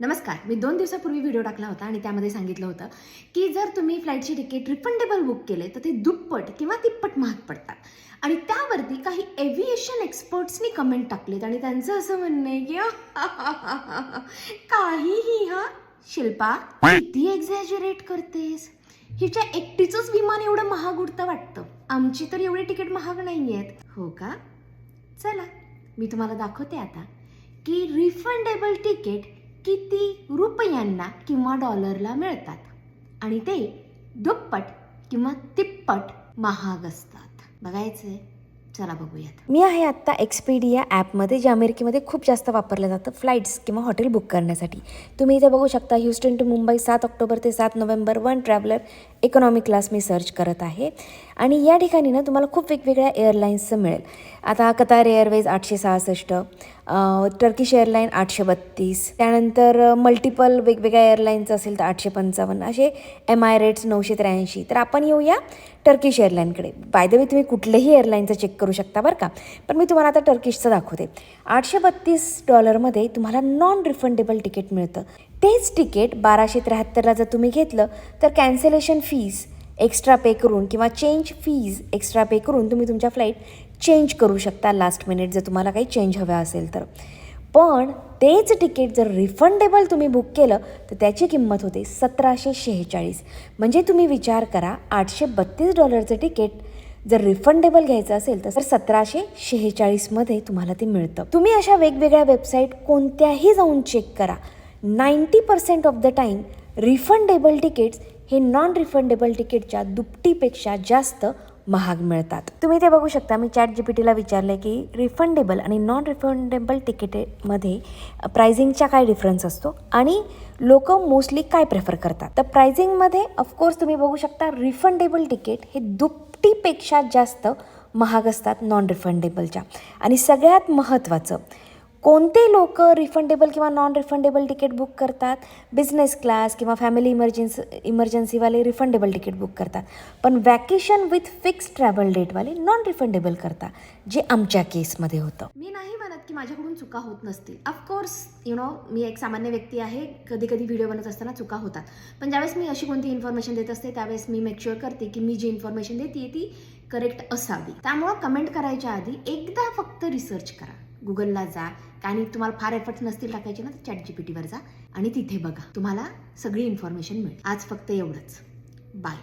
नमस्कार. मी 2 दिवसापूर्वी व्हिडिओ टाकला होता आणि त्यामध्ये सांगितलं होतं की जर तुम्ही फ्लाईटची तिकीट रिफंडेबल बुक केले तर ते दुप्पट किंवा तिप्पट महाग पडतात. आणि त्यावरती काही एव्हिएशन एक्सपर्ट्सनी कमेंट टाकलेत आणि त्यांचं असं म्हणणं आहे की काहीही हा शिल्पा किती एक्झॅजरेट करतेस. हिच्या एकटीचंच विमान एवढं महाग उडतं वाटतं. आमची तर एवढी तिकीट महाग नाही आहेत. हो का? चला मी तुम्हाला दाखवते आता की रिफंडेबल तिकीट किती रुपयांना किंवा डॉलरला मिळतात आणि ते दुप्पट किंवा तिप्पट महाग असतात. बघायचंय? चला बघूयात. मी आहे आत्ता एक्सपीडिया ॲपमध्ये, जे अमेरिकेमध्ये खूप जास्त वापरलं जातं फ्लाईट्स किंवा हॉटेल बुक करण्यासाठी. तुम्ही इथे बघू शकता ह्युस्टन टू मुंबई 7 ऑक्टोबर ते 7 नोव्हेंबर 1 ट्रॅव्हलर इकॉनॉमी क्लास मी सर्च करत आहे. आणि या ठिकाणी ना तुम्हाला खूप वेगवेगळ्या एअरलाईन्सचं मिळेल. आता कतार एअरवेज 866, टर्किश एअरलाईन 832, त्यानंतर मल्टिपल वेगवेगळ्या एअरलाईन्स असेल तर 855, असे एमायरेट्स 983. तर आपण येऊया टर्किश एअरलाईनकडे. बाय द वे तुम्ही कुठल्याही एअरलाईनचं चेक करू शकता बरं का, पण मी तुम्हाला आता टर्किशचं दाखवते. $832 तुम्हाला नॉन रिफंडेबल तिकीट मिळतं. तेच तिकीट 1273ला जर तुम्ही घेतलं तर कॅन्सलेशन फीज एक्स्ट्रा पे करून किंवा चेंज फीज एक्स्ट्रा पे करून तुम्ही तुमच्या फ्लाईट चेंज करू शकता लास्ट मिनिट, जर तुम्हाला काही चेंज हवं असेल तर. पण तेच तिकीट जर रिफंडेबल तुम्ही बुक केलं तर त्याची किंमत होते $1746. म्हणजे तुम्ही विचार करा, $832चं तिकीट जर रिफंडेबल घ्यायचं असेल तर 1746मध्ये तुम्हाला ते मिळतं. तुम्ही अशा वेगवेगळ्या वेबसाईट कोणत्याही जाऊन चेक करा, 90% of the time refundable tickets हे नॉन रिफंडेबल तिकीटच्या दुपटीपेक्षा जास्त महाग मिळतात. तुम्ही ते बघू शकता. मी ChatGPTला विचारलं की रिफंडेबल आणि नॉन रिफंडेबल तिकीटमध्ये प्राइसिंगचा काय डिफरन्स असतो आणि लोक मोस्टली काय प्रेफर करतात. तर प्राइसिंगमध्ये ऑफकोर्स तुम्ही बघू शकता रिफंडेबल तिकीट हे दुपटीपेक्षा जास्त महाग असतात नॉन रिफंडेबलच्या. आणि सगळ्यात महत्त्वाचं, कोणते लोक रिफंडेबल किंवा नॉन रिफंडेबल तिकीट बुक करतात? बिझनेस क्लास किंवा फॅमिली इमर्जन्सीवाले रिफंडेबल तिकीट बुक करतात, पण वॅकेशन विथ फिक्स ट्रॅव्हल डेटवाले नॉन रिफंडेबल करतात, जे आमच्या केसमध्ये होतं. मी नाही म्हणत की माझ्याकडून चुका होत नसतील. ऑफकोर्स मी एक सामान्य व्यक्ती आहे. कधी कधी व्हिडिओ बनत असताना चुका होतात, पण ज्यावेळेस मी अशी कोणती इन्फॉर्मेशन देत असते त्यावेळेस मी मेक शुअर करते की मी जी इन्फॉर्मेशन देते ती करेक्ट असावी. त्यामुळं कमेंट करायच्या आधी एकदा फक्त रिसर्च करा. गुगलला जा, आणि तुम्हाला फार एफर्ट्स नसतील टाकायचे ना तर ChatGPTवर जा आणि तिथे बघा, तुम्हाला सगळी इन्फॉर्मेशन मिळेल. आज फक्त एवढंच. बाय.